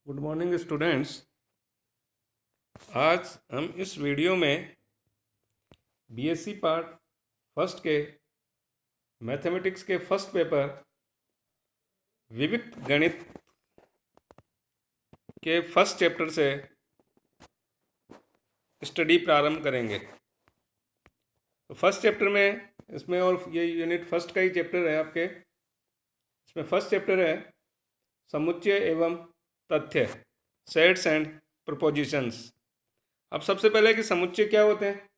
Good morning students. आज हम इस वीडियो में बीएससी पार्ट फर्स्ट के मैथमेटिक्स के फर्स्ट पेपर विविक्त गणित के फर्स्ट चैप्टर से स्टडी प्रारंभ करेंगे। तो फर्स्ट चैप्टर में इसमें, और ये यूनिट फर्स्ट का ही चैप्टर है आपके, इसमें फर्स्ट चैप्टर है समुच्चय एवं तथ्य, सेट्स एंड प्रपोजिशंस। अब सबसे पहले कि समुच्चय क्या होते हैं,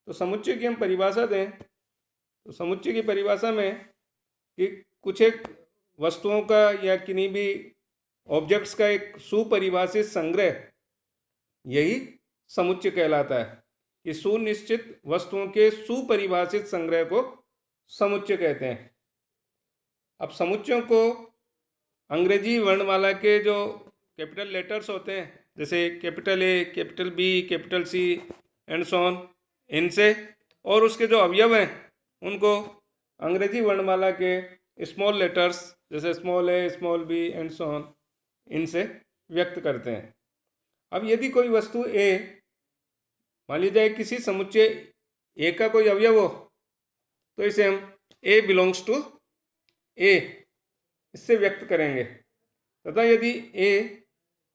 तो समुच्चय की हम परिभाषा दें तो समुच्चय की परिभाषा में कि कुछ एक वस्तुओं का या किन्हीं भी ऑब्जेक्ट्स का एक सुपरिभाषित संग्रह, यही समुच्चय कहलाता है। कि सुनिश्चित वस्तुओं के सुपरिभाषित संग्रह को समुच्चय कहते हैं। अब समुच्चयों को अंग्रेजी वर्णमाला के जो कैपिटल लेटर्स होते हैं, जैसे capital A, capital B, capital C and so on, इनसे, और उसके जो अवयव हैं उनको अंग्रेजी वर्णमाला के स्मॉल लेटर्स जैसे small a, small b and so on, इनसे व्यक्त करते हैं। अब यदि कोई वस्तु ए, मान लीजिए किसी समुच्चय ए का कोई अवयव हो, तो इसे हम ए बिलोंग्स टू ए इससे व्यक्त करेंगे। तथा यदि ए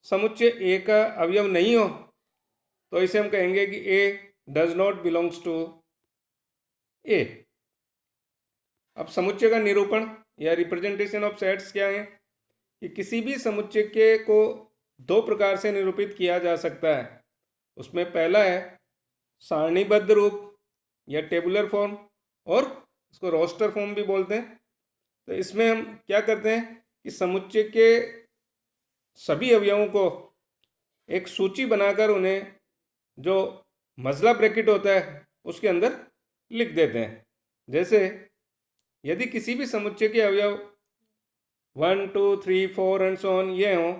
समुच्चय ए का अवयव नहीं हो, तो इसे हम कहेंगे कि ए डज नॉट बिलोंग्स टू ए। अब समुच्चय का निरूपण या रिप्रेजेंटेशन ऑफ सेट्स क्या है, कि किसी भी समुच्चय के को दो प्रकार से निरूपित किया जा सकता है। उसमें पहला है सारणीबद्ध रूप या टेबुलर फॉर्म, और इसको रोस्टर फॉर्म भी बोलते हैं। तो इसमें हम क्या करते हैं कि समुच्चय के सभी अवयवों को एक सूची बनाकर उन्हें जो मजला ब्रैकेट होता है उसके अंदर लिख देते हैं। जैसे यदि किसी भी समुच्चय के अवयव 1, 2, 3, 4 एंड सो ऑन ये हों,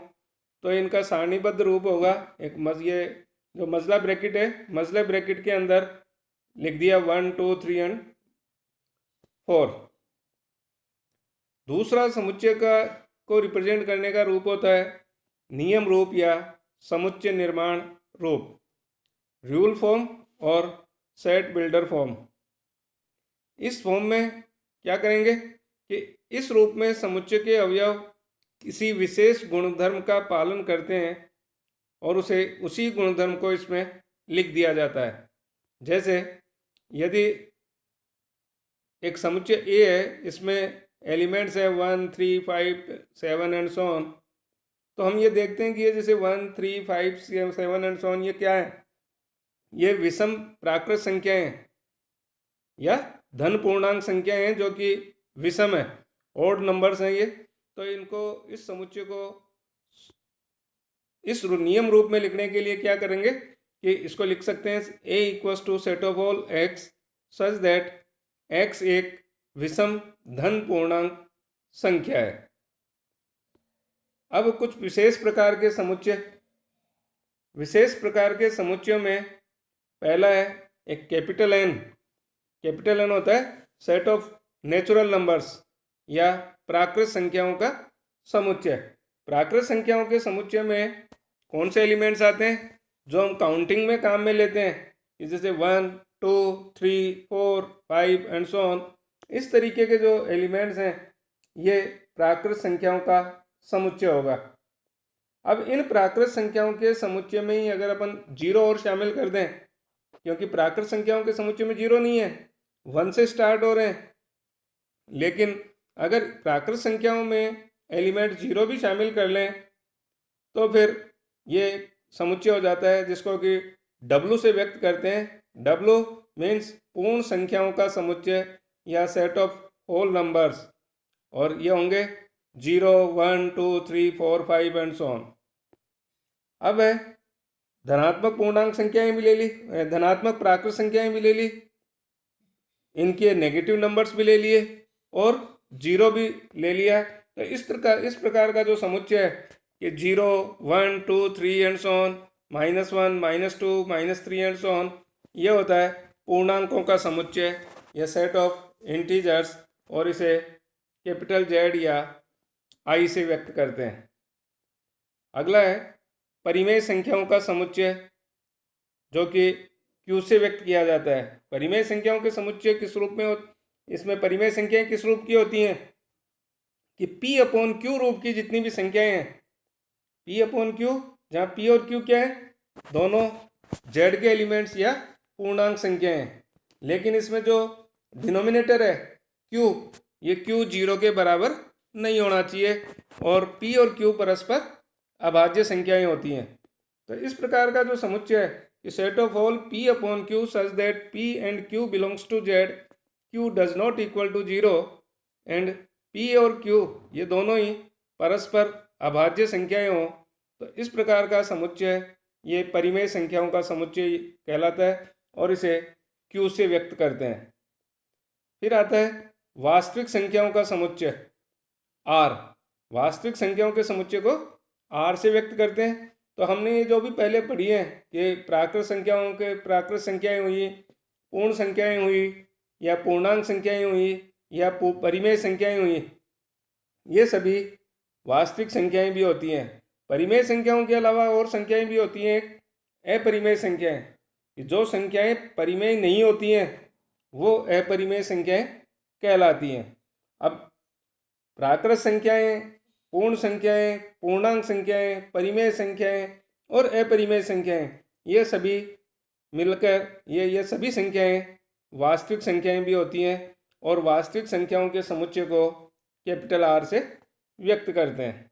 तो इनका सारणीबद्ध रूप होगा एक ये जो मजला ब्रैकेट है, मजला ब्रैकेट के अंदर लिख दिया 1, 2, 3 एंड 4। दूसरा समुच्चय का को रिप्रेजेंट करने का रूप होता है नियम रूप या समुच्चय निर्माण रूप, रूल फॉर्म और सेट बिल्डर फॉर्म। इस फॉर्म में क्या करेंगे कि इस रूप में समुच्चय के अवयव किसी विशेष गुणधर्म का पालन करते हैं और उसे उसी गुणधर्म को इसमें लिख दिया जाता है। जैसे यदि एक समुच्चय ए है, इसमें एलिमेंट्स है 1, 3, 5, 7 एंड सो ऑन, तो हम ये देखते हैं कि ये जैसे 1, 3, 5, 7 एंड सो ऑन, ये क्या है, ये विषम प्राकृत संख्याएं हैं या धन पूर्णांक संख्याएं हैं जो कि विषम है, ऑड नंबर्स हैं ये। तो इनको, इस समुच्चय को इस नियम रूप में लिखने के लिए क्या करेंगे कि इसको लिख सकते हैं A equals to set of all x such that x एक विषम धन पूर्णांक संख्या है। अब कुछ विशेष प्रकार के समुच्चयों में पहला है एक कैपिटल एन। कैपिटल एन होता है सेट ऑफ नेचुरल नंबर्स या प्राकृत संख्याओं का समुच्चय। प्राकृत संख्याओं के समुच्चय में कौन से एलिमेंट्स आते हैं जो हम काउंटिंग में काम में लेते हैं, जैसे 1, 2, 3, 4, 5 एंड सो ऑन, इस तरीके के जो एलिमेंट्स हैं ये प्राकृत संख्याओं का समुच्चय होगा। अब इन प्राकृत संख्याओं के समुच्चय में ही अगर अपन जीरो और शामिल कर दें, क्योंकि प्राकृत संख्याओं के समुच्चय में जीरो नहीं है, 1 से स्टार्ट हो रहे हैं, लेकिन अगर प्राकृत संख्याओं में एलिमेंट जीरो भी शामिल कर लें तो फिर ये समुच्चय हो जाता है, जिसको कि W से व्यक्त करते हैं। W मीन्स पूर्ण संख्याओं का समुच्चय या सेट ऑफ होल नंबर्स, और ये होंगे 0, 1, 2, 3, 4, 5 एंड सो ऑन। अब है धनात्मक पूर्णांक संख्याएं भी ले ली, धनात्मक प्राकृत संख्याएं भी ले ली, इनके नेगेटिव नंबर्स भी ले लिए और जीरो भी ले लिया। तो इस प्रकार का जो समुच्चय है कि 0, 1, 2, 3 and so on, -1, -2, -3 and so on, ये होता है पूर्णांकों का समुच्चय या सेट ऑफ इंटीजर्स, और इसे कैपिटल जेड या आई से व्यक्त करते हैं। अगला है परिमेय संख्याओं का समुच्चय, जो कि Q से व्यक्त किया जाता है। परिमेय संख्याओं के समुच्चय किस रूप में इसमें परिमेय संख्याएं किस रूप की होती हैं कि P अपॉन Q रूप की जितनी भी संख्याएं हैं, P अपॉन Q, जहाँ P और Q क्या है, दोनों Z के एलिमेंट्स या पूर्णांक संख्याएं हैं। लेकिन इसमें जो डिनोमिनेटर है Q, ये Q 0 के बराबर नहीं होना चाहिए और P और Q परस्पर अभाज्य संख्याएं होती हैं। तो इस प्रकार का जो समुच्चय है कि set of all P upon Q such that P and Q belongs to Z, Q does not equal to 0 and P और Q ये दोनों ही परस्पर अभाज्य संख्याएं हों, तो इस प्रकार का समुच्चय ये परिमेय संख्याओं का समुच्चय कहलाता है और इसे Q से व्यक्त करते हैं। फिर आता है वास्तविक संख्याओं का समुच्चय R। वास्तविक संख्याओं के समुच्चय को R से व्यक्त करते हैं। तो हमने ये जो भी पहले पढ़ी है कि प्राकृत संख्याएं हुई, पूर्ण संख्याएं हुई या पूर्णांक संख्याएं हुई या परिमेय संख्याएं हुई, ये सभी वास्तविक संख्याएं भी होती हैं। परिमेय संख्याओं के अलावा और संख्याएं भी होती हैं, अपरिमेय संख्याएं। जो संख्याएं परिमेय नहीं होती हैं वो अपरिमेय संख्याएं कहलाती हैं। अब प्राकृत संख्याएं, पूर्ण संख्याएं, पूर्णांक संख्याएं, परिमेय संख्याएं और अपरिमेय संख्याएं, ये सभी मिलकर ये सभी संख्याएं वास्तविक संख्याएं भी होती हैं और वास्तविक संख्याओं के समुच्चय को कैपिटल R से व्यक्त करते हैं।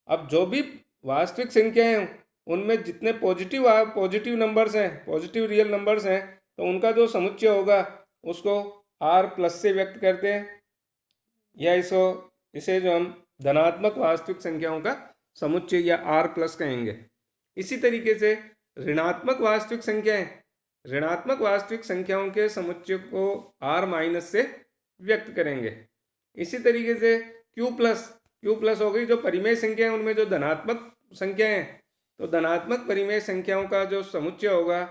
अब जो भी वास्तविक संख्याएं हैं उनमें जितने पॉजिटिव नंबर्स हैं, पॉजिटिव रियल नंबर्स हैं, तो उनका जो समुच्चय होगा उसको R प्लस से व्यक्त करते हैं, या इसे जो हम धनात्मक वास्तविक संख्याओं का समुच्चय या R प्लस कहेंगे। इसी तरीके से ऋणात्मक वास्तविक संख्याओं के समुच्चय को R माइनस से व्यक्त करेंगे। इसी तरीके से Q प्लस हो गई जो परिमेय संख्या है, उनमें जो धनात्मक संख्या है, तो धनात्मक परिमेय संख्याओं का जो समुच्चय होगा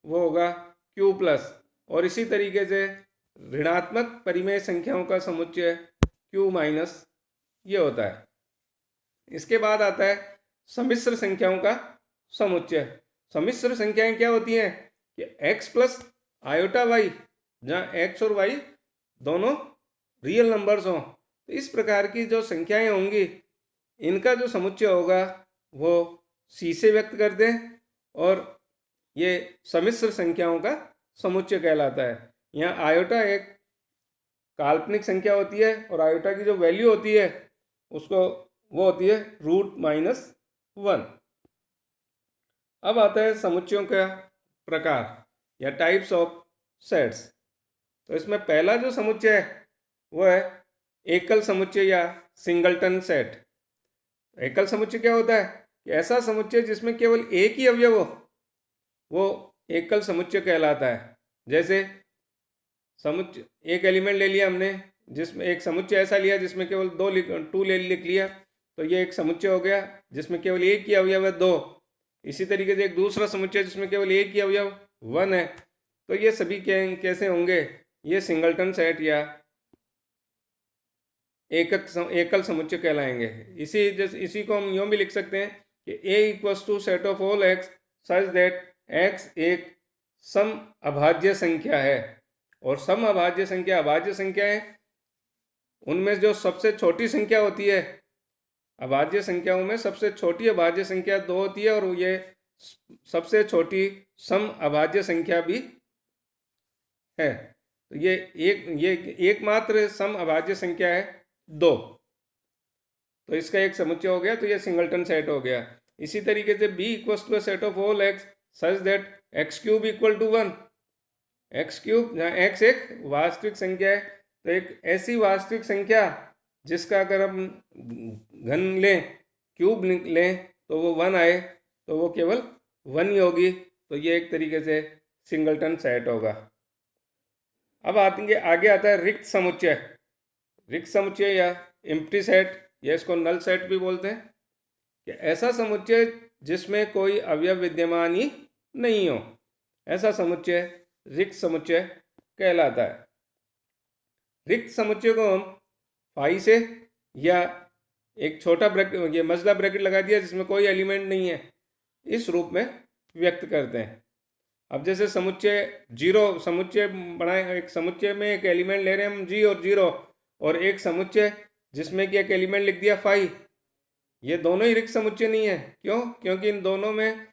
वो होगा Q प्लस। और इसी तरीके से ऋणात्मक परिमेय संख्याओं का समुच्चय Q माइनस ये होता है। इसके बाद आता है सम्मिश्र संख्याओं का समुच्चय। सम्मिश्र संख्याएं क्या होती हैं कि x प्लस आयोटा y, जहाँ x और y दोनों रियल नंबर्स हों, तो इस प्रकार की जो संख्याएं होंगी इनका जो समुच्चय होगा वो C से व्यक्त करते हैं और ये सम्मिश्र संख्याओं का समुच्चय कहलाता है। यहाँ आयोटा एक काल्पनिक संख्या होती है और आयोटा की जो वैल्यू होती है उसको वो होती है √-1। अब आता है समुच्चयों का प्रकार या टाइप्स ऑफ सेट्स। तो इसमें पहला जो समुच्चय है वो है एकल समुच्चय या सिंगलटन सेट। एकल समुच्चय क्या होता है कि ऐसा समुच्चय जिसमें केवल एक ही अवयव हो वो एकल समुच्चय कहलाता है। जैसे समुच्चय, एक एलिमेंट ले लिया हमने, जिसमें एक समुच्चय ऐसा लिया जिसमें केवल 2 लिख लिया, तो ये एक समुच्चय हो गया जिसमें केवल एक ही अवयव है 2। इसी तरीके से एक दूसरा समुच्चय जिसमें केवल एक ही अवयव 1 है, तो ये सभी कैसे होंगे, ये सिंगलटन सेट या एकल समुच्चय कहलाएंगे। इसी को हम यूँ भी लिख सकते हैं कि A equals to set of all x such that x एक सम अभाज्य संख्या है। और सम अभाज्य संख्या, अभाज्य संख्याएं उनमें जो सबसे छोटी संख्या होती है, अभाज्य संख्याओं में सबसे छोटी अभाज्य संख्या 2 होती है और ये सबसे छोटी सम अभाज्य संख्या भी है। तो ये एकमात्र सम अभाज्य संख्या है 2, तो इसका एक समुच्चय हो गया, तो ये सिंगलटन सेट हो गया। इसी तरीके से B equals to set of all x such that x³ equal to 1। x³ जहाँ x एक वास्तविक संख्या है, तो एक ऐसी वास्तविक संख्या जिसका अगर हम घन लें, क्यूब लें, तो वो 1 आए, तो वो केवल 1 ही होगी। तो ये एक तरीके से सिंगलटन सेट होगा। अब आगे आता है रिक्त समुच्चय। रिक्त समुच्चय या एम्प्टी सेट या इसको नल सेट भी बोलते हैं, कि ऐसा समुच्चय जिसमें कोई अवयव विद्यमान ही नहीं हो, ऐसा समुच्चय रिक्त समुच्चय कहलाता है। रिक्त समुच्चय को हम फाई से या एक छोटा ब्रैकेट, ये मझला ब्रैकेट लगा दिया जिसमें कोई एलिमेंट नहीं है, इस रूप में व्यक्त करते हैं। अब जैसे समुच्चय जीरो समुच्चय बनाए, एक समुच्चय में एक एलिमेंट ले रहे हैं हम जी और जीरो, और एक समुच्चय जिसमें कि एक एलिमेंट लिख दिया फाई, ये दोनों ही रिक्त समुच्चय नहीं है। क्यों? क्योंकि इन दोनों में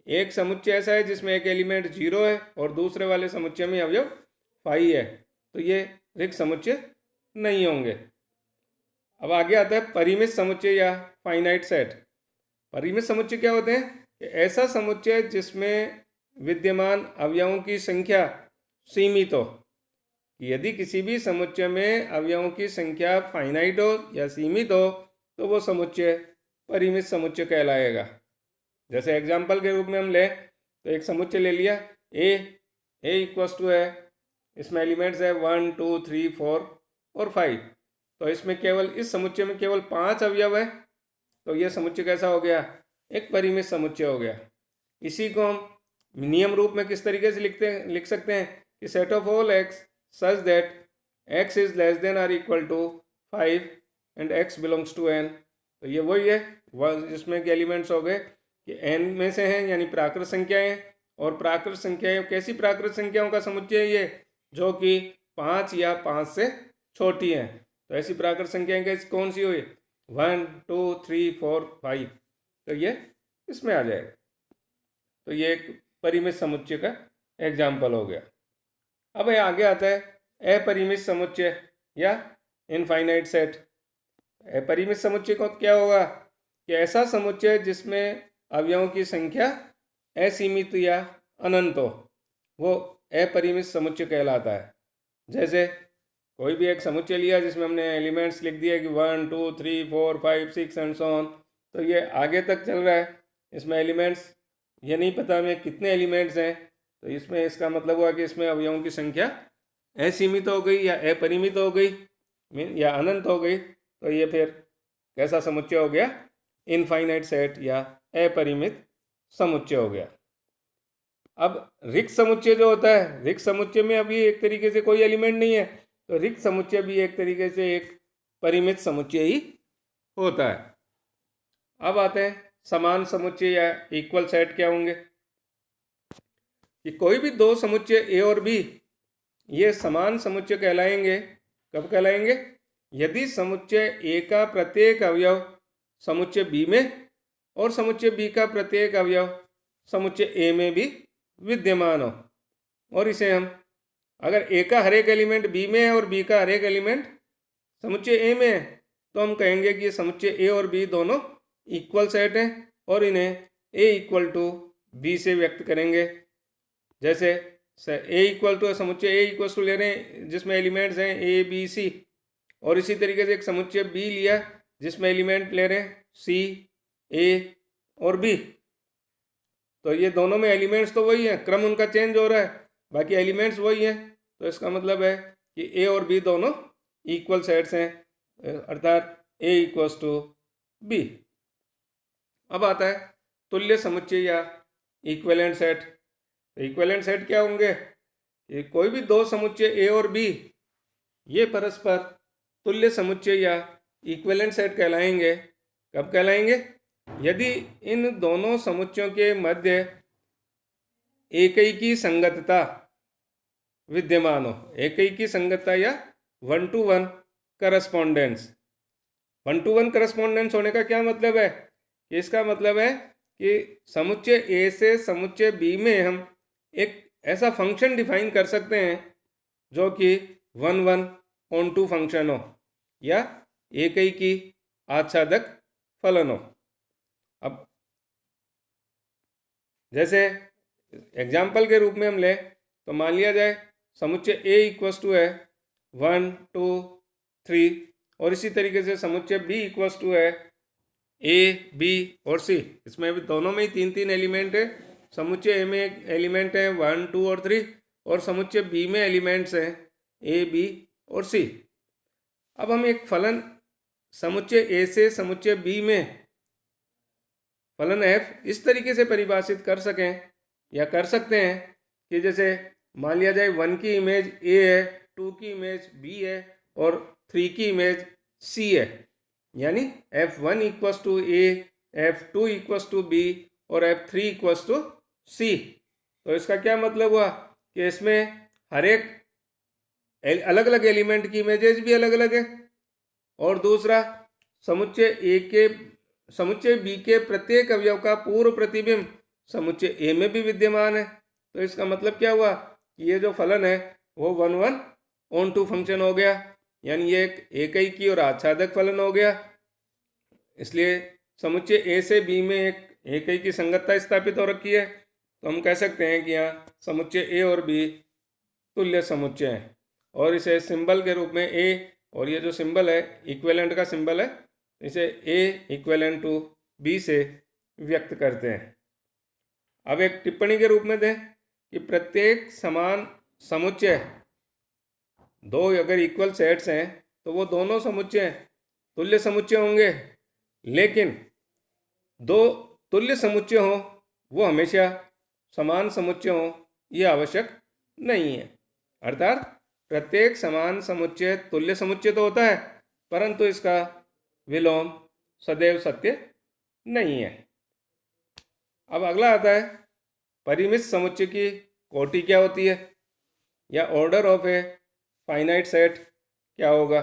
एक समुच्चय ऐसा है जिसमें एक एलिमेंट जीरो है और दूसरे वाले समुच्चय में अवयव फाई है, तो ये रिक्त समुच्चय नहीं होंगे। अब आगे आता है परिमित समुच्चय या फाइनाइट सेट। परिमित समुच्चय क्या होते हैं? ऐसा समुच्चय जिसमें विद्यमान अवयवों की संख्या सीमित हो। यदि किसी भी समुच्चय में अवयवों की संख्या फाइनाइट हो या सीमित हो तो वो समुच्चय परिमित समुच्चय कहलाएगा। जैसे एग्जाम्पल के रूप में हम ले तो एक समुच्चय ले लिया ए इक्वस टू है, इसमें एलिमेंट्स है 1 2 3 4 और 5, तो इसमें केवल इस समुच्चय में केवल 5 अवयव है, तो यह समुच्चय कैसा हो गया? एक परिमित समुच्चय हो गया। इसी को हम नियम रूप में किस तरीके से लिख सकते हैं कि set of all x such that x is less than or equal to 5 and x belongs to n. तो ये वही है जिसमें के एलिमेंट्स हो गए कि एन में से हैं, यानी प्राकृत संख्याएं, और प्राकृत संख्याएं कैसी प्राकृत संख्याओं का समुच्चय है ये? जो कि 5 या 5 से छोटी हैं। तो ऐसी प्राकृत संख्याएं कैसी कौन सी हुई? 1 2 3 4 5, तो ये इसमें आ जाएगा। तो ये एक परिमित समुच्चय का एग्जाम्पल हो गया। अब ये आगे आता है अपरिमित समुच्चय या इनफाइनाइट सेट। अपरिमित समुच्चय को क्या होगा कि ऐसा समुच्चय जिसमें अवयवों की संख्या असीमित या अनंत हो, वो अपरिमित समुच्चय कहलाता है। जैसे कोई भी एक समुच्चय लिया जिसमें हमने एलिमेंट्स लिख दिए कि 1 2 3 4 5 6 एंड सो ऑन, तो ये आगे तक चल रहा है। इसमें एलिमेंट्स ये नहीं पता हमें कितने एलिमेंट्स हैं, तो इसमें इसका मतलब हुआ कि इसमें अवयवों की संख्या असीमित हो गई या अपरिमित हो गई या अनंत हो गई, तो ये फिर कैसा समुच्चय हो गया? इनफाइनाइट सेट या अपरिमित समुच्चय हो गया। अब रिक्त समुच्चय जो होता है, रिक्त समुच्चय में अभी एक तरीके से कोई एलिमेंट नहीं है, तो रिक्त समुच्चय भी एक तरीके से एक परिमित समुच्चय ही होता है। अब आते हैं समान समुच्चय या इक्वल सेट क्या होंगे। कि कोई भी दो समुच्चय ए और बी ये समान समुच्चय कहलाएंगे। कब कहलाएंगे? यदि समुच्चय ए का प्रत्येक अवयव समुच्चय बी में और समुच्चय बी का प्रत्येक अवयव समुच्चय ए में भी विद्यमान हो। और इसे हम अगर ए का हर एक एलिमेंट बी में है और बी का हर एक एलिमेंट समुच्चय ए में है, तो हम कहेंगे कि ये समुच्चय ए और बी दोनों इक्वल सेट हैं और इन्हें ए इक्वल टू बी से व्यक्त करेंगे। जैसे ए इक्वल टू समुच्चय ए इक्वल टू ले रहे हैं जिसमें एलिमेंट्स हैं ए बी सी, और इसी तरीके से एक समुच्चय बी लिया जिसमें एलिमेंट ले रहे हैं सी ए और बी, तो ये दोनों में एलिमेंट्स तो वही हैं, क्रम उनका चेंज हो रहा है, बाकी एलिमेंट्स वही हैं। तो इसका मतलब है कि ए और बी दोनों इक्वल सेट्स हैं, अर्थात ए इक्वल्स टू बी। अब आता है तुल्य समुच्चय या इक्विवेलेंट सेट। इक्विवेलेंट सेट क्या होंगे? ये कोई भी दो समुच्चय ए और बी ये परस्पर तुल्य समुच्चय या इक्विवेलेंट सेट कहलाएंगे। कब कहलाएंगे? यदि इन दोनों समुच्चयों के मध्य एक ही की संगतता विद्यमान हो। एक ही की संगतता या 1-to-1 करस्पॉन्डेंस। 1-to-1 करस्पॉन्डेंस होने का क्या मतलब है? इसका मतलब है कि समुच्चय ए से समुच्चय बी में हम एक ऐसा फंक्शन डिफाइन कर सकते हैं जो कि 1-1-on-2 फंक्शन हो या एक ही की आच्छादक फलन हो। अब जैसे एग्जाम्पल के रूप में हम ले तो मान लिया जाए समुच्चय ए इक्वल्स टू है 1 2 3, और इसी तरीके से समुच्चय बी इक्वल्स टू है ए बी और सी। इसमें भी दोनों में ही 3-3 एलिमेंट है। समुच्चय ए में एक एलिमेंट है 1 2 और 3, और समुच्चय बी में एलिमेंट्स हैं ए बी और सी। अब हम एक फलन समुच्चय ए से समुच्चय बी में फलन एफ इस तरीके से परिभाषित कर सकें या कर सकते हैं कि जैसे मान लिया जाए 1 की इमेज ए है, 2 की इमेज बी है और 3 की इमेज सी है। यानी F1 equals to a, F2 equals to b और F3 इक्वस टू सी। तो इसका क्या मतलब हुआ कि इसमें हर एक अलग अलग एलिमेंट की इमेजेस भी अलग अलग है। और दूसरा, समुच्चय बी के प्रत्येक अवयव का पूर्व प्रतिबिंब समुच्चय ए में भी विद्यमान है। तो इसका मतलब क्या हुआ कि ये जो फलन है वो 1/1 फंक्शन हो गया, यानी ये एक एकैकी और आच्छादक फलन हो गया। इसलिए समुच्चय ए से बी में एक एकैकी संगतता स्थापित हो रखी है। तो हम कह सकते हैं कि यहाँ समुच्चय ए और बी तुल्य समुच्चय है, और इसे सिंबल के रूप में ए, और ये जो सिंबल है इक्विवेलेंट का सिंबल है, इसे ए इक्विवेलेंट टू बी से व्यक्त करते हैं। अब एक टिप्पणी के रूप में दें कि प्रत्येक समान समुच्चय, दो अगर इक्वल सेट्स हैं तो वो दोनों समुच्चय तुल्य समुच्चय होंगे, लेकिन दो तुल्य समुच्चय हो वो हमेशा समान समुच्चय हो ये आवश्यक नहीं है। अर्थात प्रत्येक समान समुच्चय तुल्य समुच्चय तो होता है, परंतु इसका विलोम सदैव सत्य नहीं है। अब अगला आता है परिमित समुच्चय की कोटि क्या होती है, या order of a finite set क्या होगा।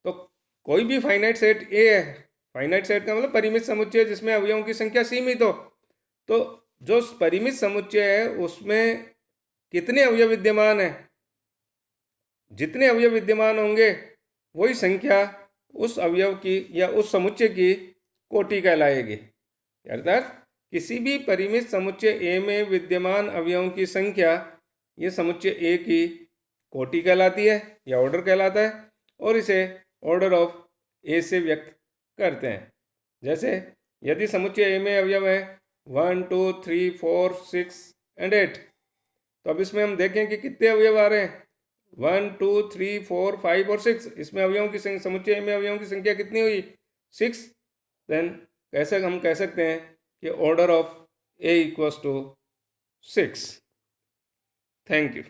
तो कोई भी फाइनाइट सेट ए है, फाइनाइट सेट का मतलब परिमित समुच्चय जिसमें अवयवों की संख्या सीमित हो। तो जो परिमित समुच्चय है उसमें कितने अवयव विद्यमान है, जितने अवयव विद्यमान होंगे वही संख्या उस अवयव की या उस समुच्चय की कोटि कहलाएगी। अर्थात किसी भी परिमित समुच्चय ए में विद्यमान अवयवों की संख्या ये समुच्चय ए की कोटि कहलाती है या ऑर्डर कहलाता है, और इसे ऑर्डर ऑफ ए से व्यक्त करते हैं। जैसे यदि समुच्चय ए में अवयव है 1 2 3 4 6 एंड 8, तो अब इसमें हम देखें कि कितने अवयव आ रहे हैं, 1 2 3 4 5 और 6। इसमें अवयवों की समुच्चय में अवयवों की संख्या कितनी हुई, 6। देन कैसे हम कह सकते हैं कि order of A equals to 6। Thank you.